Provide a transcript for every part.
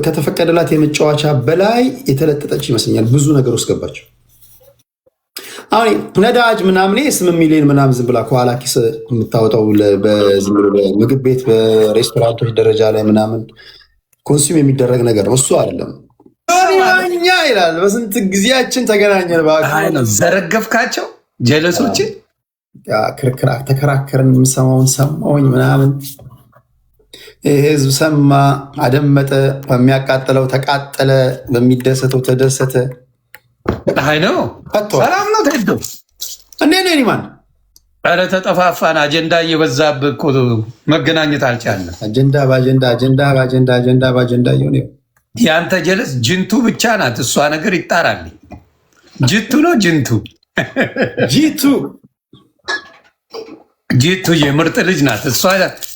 ከተፈቀደላት የመጫወቻ በላይ የተለጠጠች ይመስለኛል። ብዙ ነገር ውስጥ ገባች። አሁን ነዳጅ ምናምን 8 ሚሊዮን ምናምን ዝም ብላ ከኋላ ኪስ የምታወጣው በምግብ ቤት በሬስቶራንቶች ደረጃ ላይ ምናምን ኮንሱም የሚደረግ ነገር ነው። እሱ አይደለም ኛ ይላል። በስንት ጊዜያችን ተገናኘን። ዘረገፍካቸው ጀለሶችን ክርክር ተከራከርን። የምሰማውን ሰማሁኝ ምናምን ህዝብ ሰማ አደመጠ። በሚያቃጥለው ተቃጠለ፣ በሚደሰተው ተደሰተ። አይ ነው ሰላም ነው ተሄዶ እንዴት ነው ማን? ኧረ ተጠፋፋን። አጀንዳ እየበዛብህ እኮ መገናኘት አልቻልንም። አጀንዳ ባጀንዳ እየሆነ ያንተ ጀለስ ጅንቱ ብቻ ናት። እሷ ነገር ይጣራልኝ። ጅቱ ነው ጂቱ የምርጥ ልጅ ናት።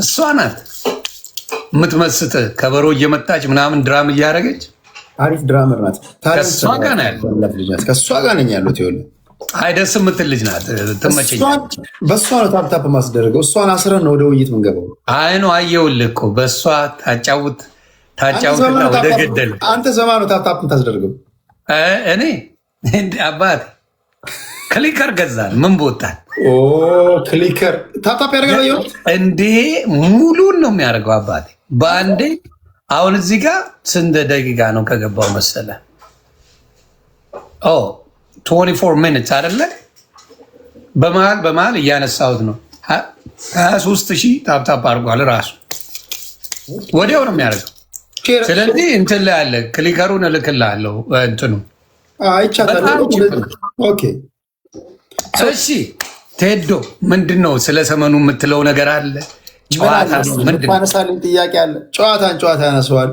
እሷ ናት የምትመስጥ ከበሮ እየመታች ምናምን ድራም እያደረገች አሪፍ ድራመር ናት። ከእሷ ጋር ነው ያለው። ከእሷ ጋር ነኝ ያሉት። ይኸውልህ አይ ደስ የምትል ልጅ ናት። ትመቸኛለች። በእሷ ነው ታፕታፕ ማስደረገው። እሷን አስረን ነው ወደ ውይይት ምንገባው። አይ ነው አየሁልህ እኮ በእሷ ታጫውትና ወደ ገደል። አንተ ዘማ ነው ታፕታፕ ታስደርገው። እኔ አባት ክሊከር ገዛን። ምን ቦታል ክሊከር ታፕታፕ ያደርጋል እንዴ? ሙሉን ነው የሚያደርገው አባቴ በአንዴ። አሁን እዚህ ጋር ስንት ደቂቃ ነው ከገባው መሰለ? 24 ሚኒትስ አይደለ? በመሀል እያነሳሁት ነው። 23,000 ታፕታፕ አድርጓል ራሱ። ወዲያው ነው የሚያደርገው። ስለዚህ እንትን ላይ አለ። ክሊከሩን እልክልሃለሁ። እንትኑ እሺ ቴዶ ምንድን ነው ስለ ሰመኑ የምትለው ነገር አለ? ጨዋታነሳልኝ ጥያቄ አለ። ጨዋታ ያነሰዋል።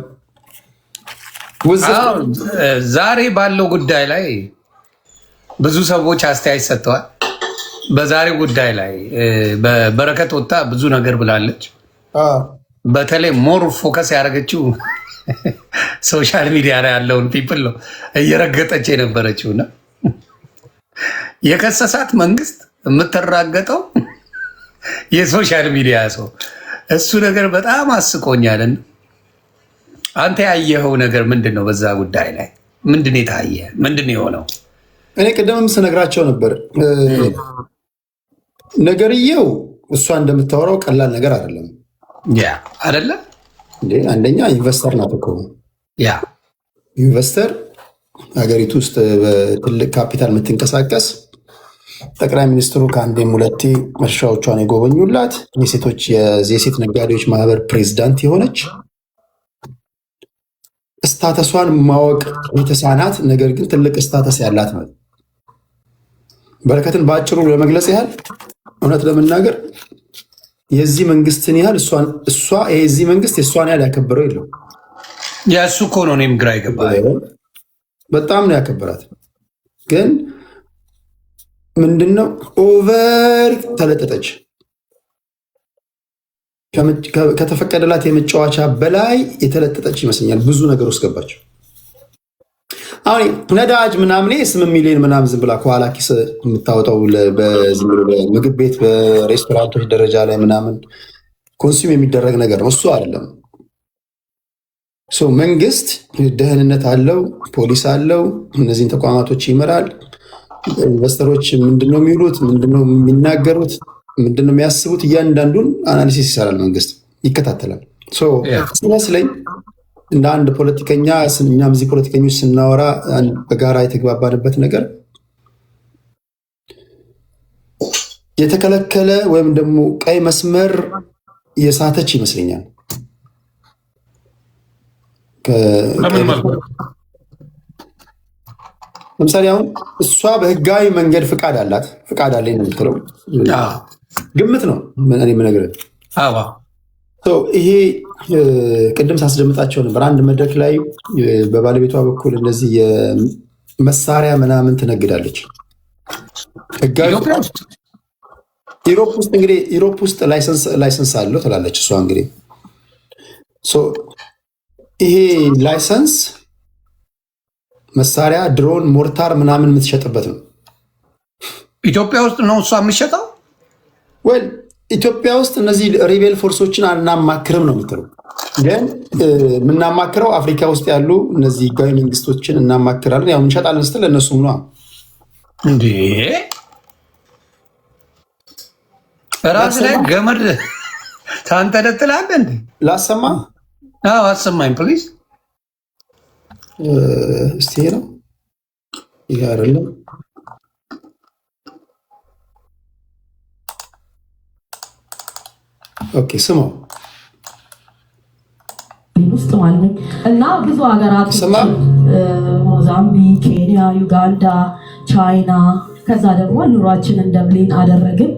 ዛሬ ባለው ጉዳይ ላይ ብዙ ሰዎች አስተያየት ሰጥተዋል። በዛሬው ጉዳይ ላይ በበረከት ወጣ ብዙ ነገር ብላለች። በተለይ ሞር ፎከስ ያደረገችው ሶሻል ሚዲያ ላይ ያለውን ፒፕል ነው እየረገጠች የነበረችውና የከሰሳት መንግስት የምትራገጠው የሶሻል ሚዲያ ሰው። እሱ ነገር በጣም አስቆኛልን። አንተ ያየኸው ነገር ምንድን ነው? በዛ ጉዳይ ላይ ምንድን የታየ ምንድን የሆነው? እኔ ቅድምም ስነግራቸው ነበር። ነገርየው እሷ እንደምታወራው ቀላል ነገር አይደለም። ያ አይደለ እንዴ? አንደኛ ኢንቨስተር ናት እኮ። ያ ኢንቨስተር ሀገሪቱ ውስጥ በትልቅ ካፒታል የምትንቀሳቀስ፣ ጠቅላይ ሚኒስትሩ ከአንዴም ሁለቴ እርሻዎቿን የጎበኙላት፣ የሴት ነጋዴዎች ማህበር ፕሬዚዳንት የሆነች፣ ስታተሷን ማወቅ የተሳናት ነገር ግን ትልቅ ስታተስ ያላት ነው። በረከትን በአጭሩ ለመግለጽ ያህል እውነት ለመናገር የዚህ መንግስትን ያህል የዚህ መንግስት የእሷን ያህል ያከበረው የለው። ያሱ እኮ ነው እኔም ግራ ይገባል። በጣም ነው ያከበራት። ግን ምንድነው ኦቨር ተለጠጠች። ከተፈቀደላት የመጫወቻ በላይ የተለጠጠች ይመስለኛል። ብዙ ነገር ውስጥ ገባች። አሁን ነዳጅ ምናምን 8 ሚሊዮን ምናምን ዝም ብላ ከኋላ ኪስ የምታወጣው በምግብ ቤት በሬስቶራንቶች ደረጃ ላይ ምናምን ኮንሱም የሚደረግ ነገር ነው። እሱ አይደለም። መንግስት ደህንነት አለው፣ ፖሊስ አለው፣ እነዚህን ተቋማቶች ይመራል። ኢንቨስተሮች ምንድነው የሚውሉት፣ ምንድነው የሚናገሩት፣ ምንድነው የሚያስቡት፣ እያንዳንዱን አናሊሲስ ይሰራል፣ መንግስት ይከታተላል። ሲመስለኝ እንደ አንድ ፖለቲከኛ እኛም እዚህ ፖለቲከኞች ስናወራ በጋራ የተግባባንበት ነገር የተከለከለ ወይም ደግሞ ቀይ መስመር የሳተች ይመስለኛል። ለምሳሌ አሁን እሷ በህጋዊ መንገድ ፍቃድ አላት። ፍቃድ አለኝ ነው የምትለው፣ ግምት ነው የምነግርህ። ይሄ ቅድም ሳስደምጣቸው ነበር። አንድ መድረክ ላይ በባለቤቷ በኩል እንደዚህ የመሳሪያ ምናምን ትነግዳለች። ኢሮፕ ውስጥ ላይሰንስ አለው ትላለች እሷ። እንግዲህ ይሄ ላይሰንስ መሳሪያ፣ ድሮን፣ ሞርታር ምናምን የምትሸጥበት ነው። ኢትዮጵያ ውስጥ ነው እሷ የምትሸጠው ወይ? ኢትዮጵያ ውስጥ እነዚህ ሪቤል ፎርሶችን አናማክርም ነው የምትለው። ግን የምናማክረው አፍሪካ ውስጥ ያሉ እነዚህ ህጋዊ መንግስቶችን እናማክራለን። ያው እንሸጣለን ስትል እነሱም ነው እንዴ ራስ ላይ ገመድ ታንጠለጥላለህ እንዴ? ላሰማ? አዎ አሰማኝ ፕሊዝ። እስቲ ነው ይሄ አይደለም። ኦኬ ስማው ውስጥ ማለት ነው እና ብዙ ሀገራት ሞዛምቢክ፣ ኬንያ፣ ዩጋንዳ፣ ቻይና ከዛ ደግሞ ኑሯችንን ደብሊን አደረግን።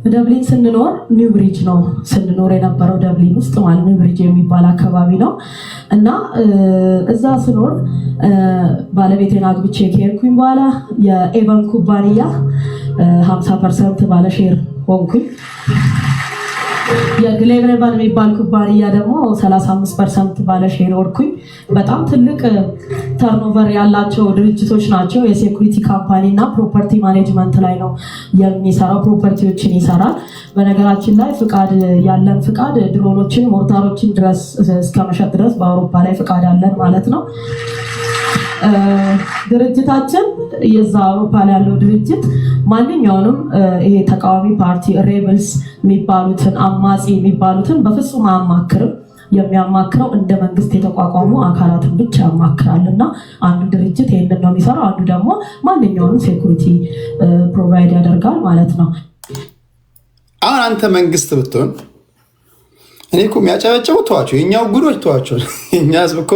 ደብሊን ስንኖር ኒው ብሪጅ ነው ስንኖር የነበረው ደብሊን ውስጥ ማለት ኒው ብሪጅ የሚባል አካባቢ ነው እና እዛ ስኖር ባለቤቴን አግብቼ ከሄድኩኝ በኋላ የኤቨን ኩባንያ 50% ባለሼር ሆንኩኝ። የግሌብሬባን የሚባል ኩባንያ ደግሞ 35% ባለሼር ወርኩኝ። በጣም ትልቅ ተርኖቨር ያላቸው ድርጅቶች ናቸው። የሴኩሪቲ ካምፓኒ እና ፕሮፐርቲ ማኔጅመንት ላይ ነው የሚሰራው። ፕሮፐርቲዎችን ይሰራል። በነገራችን ላይ ፍቃድ ያለን ፍቃድ ድሮኖችን፣ ሞርታሮችን ድረስ እስከ መሸጥ ድረስ በአውሮፓ ላይ ፍቃድ ያለን ማለት ነው። ድርጅታችን የዛ አውሮፓ ላይ ያለው ድርጅት ማንኛውንም ይሄ ተቃዋሚ ፓርቲ ሬብልስ የሚባሉትን አማጺ የሚባሉትን በፍጹም አያማክርም። የሚያማክረው እንደ መንግስት የተቋቋሙ አካላትን ብቻ ያማክራል እና አንዱ ድርጅት ይህንን ነው የሚሰራው፣ አንዱ ደግሞ ማንኛውንም ሴኩሪቲ ፕሮቫይድ ያደርጋል ማለት ነው። አሁን አንተ መንግስት ብትሆን እኔ እኮ የሚያጨበጭቡ ተዋቸው፣ የኛው ጉዶች ተዋቸው። የኛ ህዝብ እኮ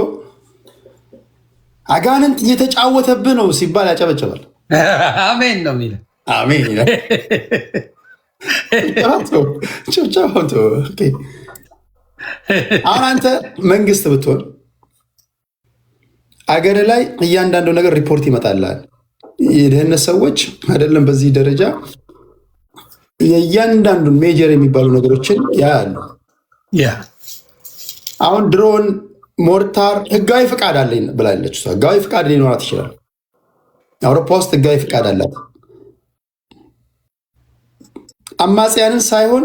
አጋንንት እየተጫወተብህ ነው ሲባል ያጨበጭባል። አሜን ነው የሚለው። አሜን ይላል። አሁን አንተ መንግስት ብትሆን አገር ላይ እያንዳንዱ ነገር ሪፖርት ይመጣልሃል። የደህንነት ሰዎች አይደለም በዚህ ደረጃ የእያንዳንዱን ሜጀር የሚባሉ ነገሮችን ያያሉ። አሁን ድሮን፣ ሞርታር ህጋዊ ፍቃድ አለኝ ብላለች። ህጋዊ ፍቃድ ሊኖራት ይችላል። አውሮፓ ውስጥ ህጋዊ ፍቃድ አላት። አማጽያንን ሳይሆን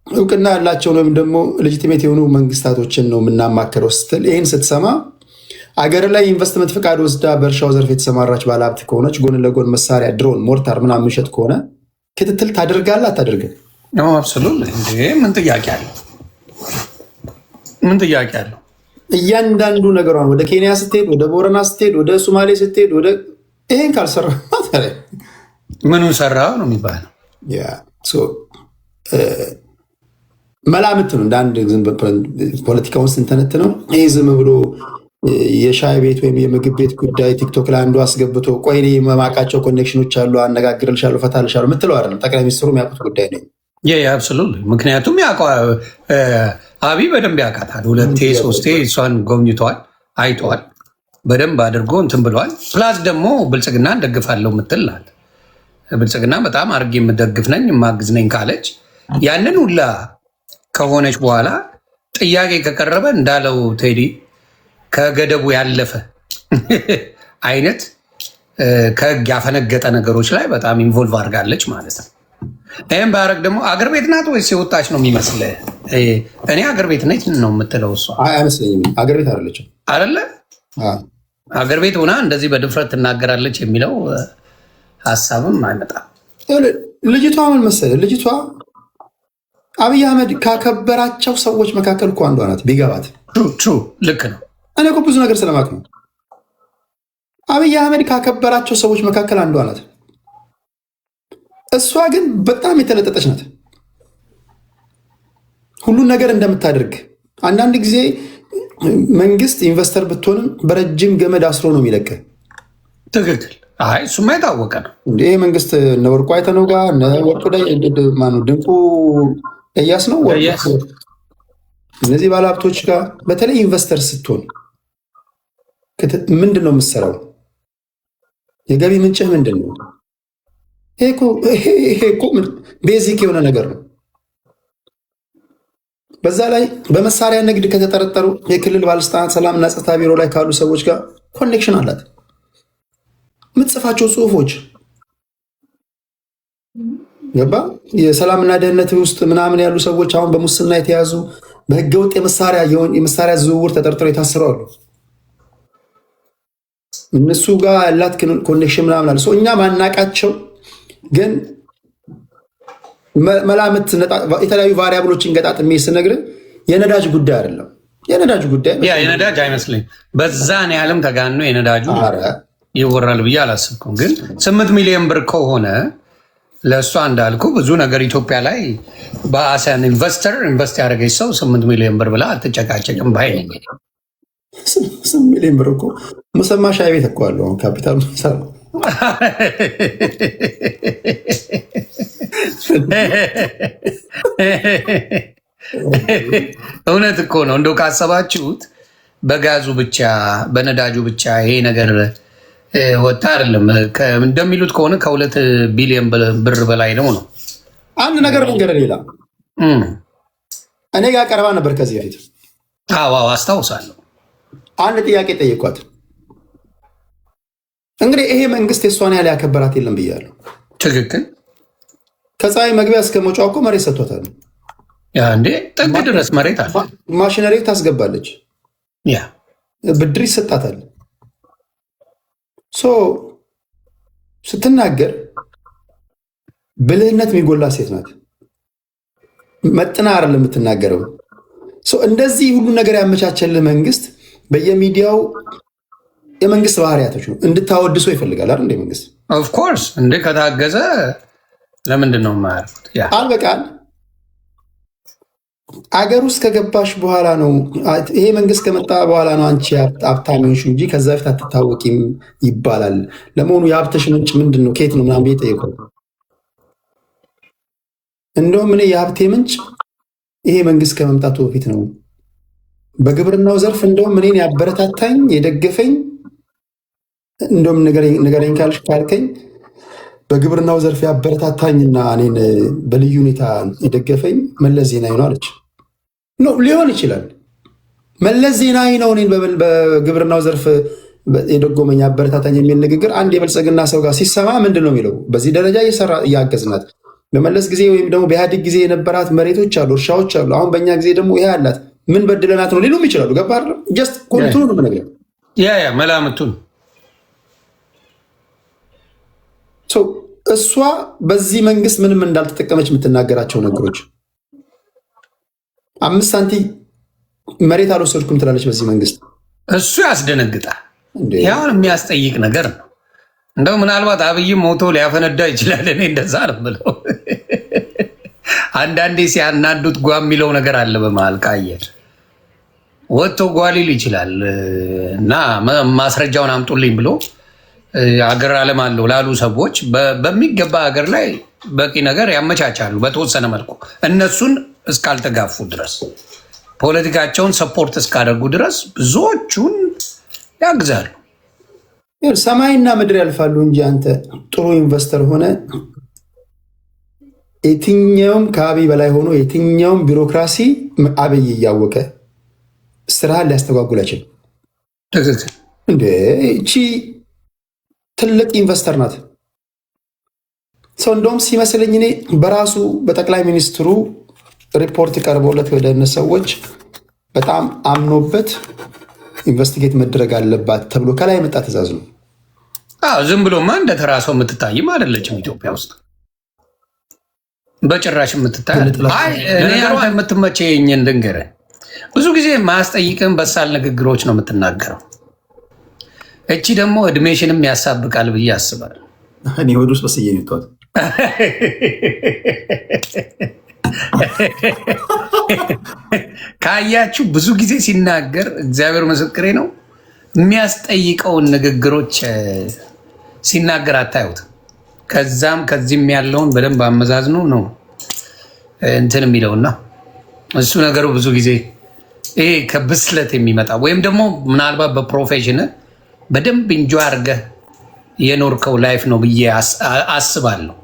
እውቅና ያላቸውን ወይም ደግሞ ሌጂቲሜት የሆኑ መንግስታቶችን ነው የምናማክረው ስትል ይህን ስትሰማ አገር ላይ ኢንቨስትመንት ፍቃድ ወስዳ በእርሻው ዘርፍ የተሰማራች ባለሀብት ከሆነች ጎን ለጎን መሳሪያ፣ ድሮን፣ ሞርታር ምናምን የሚሸጥ ከሆነ ክትትል ታደርጋለህ አታደርግም? አብሶሉትሊ። ምን ጥያቄ አለው? ምን ጥያቄ አለው? እያንዳንዱ ነገሯን ወደ ኬንያ ስትሄድ፣ ወደ ቦረና ስትሄድ፣ ወደ ሶማሌ ስትሄድ ይሄን ካልሰራ ምኑን ሰራ ነው የሚባለው። መላምት ነው። እንደ አንድ ፖለቲካውን ስንተነት ነው። ይህ ዝም ብሎ የሻይ ቤት ወይም የምግብ ቤት ጉዳይ ቲክቶክ ላይ አንዱ አስገብቶ ቆይ እኔ የማውቃቸው ኮኔክሽኖች አሉ አነጋግርልሻለሁ ፈታልሻለሁ ምትለው አይደለም። ጠቅላይ ሚኒስትሩ የሚያውቁት ጉዳይ ነው። አብሶሉትሊ። ምክንያቱም አብይ በደንብ ያውቃታል። 2 3 እሷን ጎብኝተዋል፣ አይተዋል፣ በደንብ አድርጎ እንትን ብለዋል። ፕላስ ደግሞ ብልጽግና እንደግፋለሁ ምትላል። ብልጽግና በጣም አድርጌ የምደግፍ ነኝ የማግዝ ነኝ ካለች ያንን ሁላ ከሆነች በኋላ ጥያቄ ከቀረበ እንዳለው ቴዲ ከገደቡ ያለፈ አይነት ከህግ ያፈነገጠ ነገሮች ላይ በጣም ኢንቮልቭ አድርጋለች ማለት ነው። ይህም ባረግ ደግሞ አገር ቤት ናት ወይስ የወጣች ነው የሚመስልህ? እኔ አገር ቤት ነች ነው የምትለው እሷ። አይመስለኝም። አገር ቤት አይደለችም አይደለ? አገር ቤት ሆና እንደዚህ በድፍረት ትናገራለች የሚለው ሀሳብም አይመጣም። ልጅቷ ምን መሰለህ፣ ልጅቷ አብይ አህመድ ካከበራቸው ሰዎች መካከል እኮ አንዷ ናት። ቢገባት ልክ ነው። እኔ እኮ ብዙ ነገር ስለማውቅ ነው። አብይ አህመድ ካከበራቸው ሰዎች መካከል አንዷ ናት። እሷ ግን በጣም የተለጠጠች ናት። ሁሉን ነገር እንደምታደርግ አንዳንድ ጊዜ መንግስት ኢንቨስተር ብትሆንም በረጅም ገመድ አስሮ ነው የሚለቅ። ትክክል። አይ እሱማ የታወቀ ነው። ይህ መንግስት እነ ወርቁ አይተነው ጋር እነ ወርቁ ድንቁ እያስ ነው እነዚህ ባለሀብቶች ጋር በተለይ ኢንቨስተር ስትሆን ምንድን ነው የምትሰራው? የገቢ ምንጭህ ምንድን ነው? ይሄ እኮ ቤዚክ የሆነ ነገር ነው። በዛ ላይ በመሳሪያ ንግድ ከተጠረጠሩ የክልል ባለስልጣናት ሰላምና ጸጥታ ቢሮ ላይ ካሉ ሰዎች ጋር ኮኔክሽን አላት። የምትጽፋቸው ጽሁፎች ገባ የሰላምና ደህንነት ውስጥ ምናምን ያሉ ሰዎች አሁን በሙስና የተያዙ በህገወጥ የመሳሪያ ዝውውር ተጠርጥረው የታሰሩ አሉ። እነሱ ጋር ያላት ኮኔክሽን ምናምን አለ። እኛ ማናቃቸው ግን መላምት የተለያዩ ቫሪያብሎችን ገጣጥሜ ስነግርህ የነዳጅ ጉዳይ አይደለም። የነዳጅ ጉዳይ የነዳጅ አይመስለኝ በዛን ያህልም ተጋኖ የነዳጁ ይወራል ብዬ አላስብኩም። ግን 8 ሚሊዮን ብር ከሆነ ለእሷ እንዳልኩ ብዙ ነገር ኢትዮጵያ ላይ በአሲያን ኢንቨስት ያደረገች ሰው 8 ሚሊዮን ብር ብላ አትጨቃጨቅም ባይ ነኝ። 8 ሚሊዮን ብር እኮ ሙሰማ ሻይ ቤት እኮ አለው ካፒታል ሚሰራ እውነት እኮ ነው። እንደው ካሰባችሁት በጋዙ ብቻ በነዳጁ ብቻ ይሄ ነገር ወጣ አይደለም። እንደሚሉት ከሆነ ከ2 ቢሊዮን ብር በላይ ነው። አንድ ነገር ልንገርህ፣ ሌላ እኔ ጋር ቀርባ ነበር ከዚህ በፊት። አዎ አስታውሳለሁ። አንድ ጥያቄ ጠየኳት። እንግዲህ ይሄ መንግስት የእሷን ያህል ያከበራት የለም ብያለሁ። ትክክል። ከፀሐይ መግቢያ እስከ መውጫ እኮ መሬት ሰጥቷታል። እንዴ ጥግ ድረስ መሬት አለ። ማሽነሪ ታስገባለች፣ ያ ብድር ይሰጣታል። ስትናገር ብልህነት የሚጎላ ሴት ናት። መጥና አይደለም የምትናገረው። እንደዚህ ሁሉ ነገር ያመቻቸልህ መንግስት በየሚዲያው የመንግስት ባህሪያቶች ነው እንድታወድሶ ይፈልጋል አይደል? እንደ መንግስት ኦፍኮርስ እንደ ከታገዘ ለምንድን ነው የማያርፉት? አልበቃል አገር ውስጥ ከገባሽ በኋላ ነው ይሄ መንግስት ከመጣ በኋላ ነው አንቺ ሀብታሚዎች እንጂ ከዛ በፊት አትታወቂም ይባላል። ለመሆኑ የሀብትሽ ምንጭ ምንድን ነው? ከየት ነው ምናምን ብዬ ጠየቅኩት። እንደውም እኔ የሀብቴ ምንጭ ይሄ መንግስት ከመምጣቱ በፊት ነው። በግብርናው ዘርፍ እንደውም እኔን ያበረታታኝ የደገፈኝ እንደውም ንገረኝ ካልከኝ በግብርናው ዘርፍ ያበረታታኝና እኔን በልዩ ሁኔታ የደገፈኝ መለስ ዜናዊ ነው አለች። ሊሆን ይችላል መለስ ዜናዊ ነው እኔን በግብርናው ዘርፍ የደጎመኝ ያበረታታኝ የሚል ንግግር አንድ የብልጽግና ሰው ጋር ሲሰማ ምንድን ነው የሚለው? በዚህ ደረጃ እየሰራ እያገዝናት፣ በመለስ ጊዜ ወይም ደግሞ በኢህአዴግ ጊዜ የነበራት መሬቶች አሉ፣ እርሻዎች አሉ። አሁን በእኛ ጊዜ ደግሞ ይሄ አላት፣ ምን በድለናት ነው ሊሉም ይችላሉ። ገባ አይደለም? ጀስት ኮንቱሩ ነው ነገር መላምቱን እሷ በዚህ መንግስት ምንም እንዳልተጠቀመች የምትናገራቸው ነገሮች 5 ሳንቲም መሬት አልወሰድኩም ትላለች በዚህ መንግስት። እሱ ያስደነግጣል። ያውን የሚያስጠይቅ ነገር ነው። እንደው ምናልባት አብይም ሞቶ ሊያፈነዳ ይችላል። እኔ እንደዛ ነው ብለው አንዳንዴ ሲያናዱት ጓ የሚለው ነገር አለ በመሀል ካየር ወጥቶ ጓ ሊል ይችላል እና ማስረጃውን አምጡልኝ ብሎ አገር አለም አለው ላሉ ሰዎች በሚገባ ሀገር ላይ በቂ ነገር ያመቻቻሉ። በተወሰነ መልኩ እነሱን እስካልተጋፉ ድረስ ፖለቲካቸውን ሰፖርት እስካደርጉ ድረስ ብዙዎቹን ያግዛሉ። ሰማይና ምድር ያልፋሉ እንጂ አንተ ጥሩ ኢንቨስተር ሆነ የትኛውም ከአብይ በላይ ሆኖ የትኛውም ቢሮክራሲ አብይ እያወቀ ስራህን ሊያስተጓጉል አይችልም። ትክክል። እንደ እቺ ትልቅ ኢንቨስተር ናት። ሰው እንደውም ሲመስለኝ እኔ በራሱ በጠቅላይ ሚኒስትሩ ሪፖርት ቀርቦለት ወደ እነ ሰዎች በጣም አምኖበት ኢንቨስቲጌት መደረግ አለባት ተብሎ ከላይ የመጣ ትእዛዝ ነው። ዝም ብሎማ እንደ ተራ ሰው የምትታይም አይደለችም ኢትዮጵያ ውስጥ በጭራሽ የምትታይ። ነገሯ የምትመቸኝን ልንገርህ፣ ብዙ ጊዜ ማያስጠይቅም በሳል ንግግሮች ነው የምትናገረው። እቺ ደግሞ እድሜሽንም ያሳብቃል ብዬ አስባለሁ። እኔ ወደ ውስጥ በስዬ ነው ካያችሁ ብዙ ጊዜ ሲናገር እግዚአብሔር ምስክሬ ነው የሚያስጠይቀውን ንግግሮች ሲናገር አታዩት። ከዛም ከዚህም ያለውን በደንብ አመዛዝኖ ነው እንትን የሚለውና እሱ ነገሩ ብዙ ጊዜ ይሄ ከብስለት የሚመጣ ወይም ደግሞ ምናልባት በፕሮፌሽን በደንብ እንጆ አድርገህ የኖርከው ላይፍ ነው ብዬ አስባለሁ።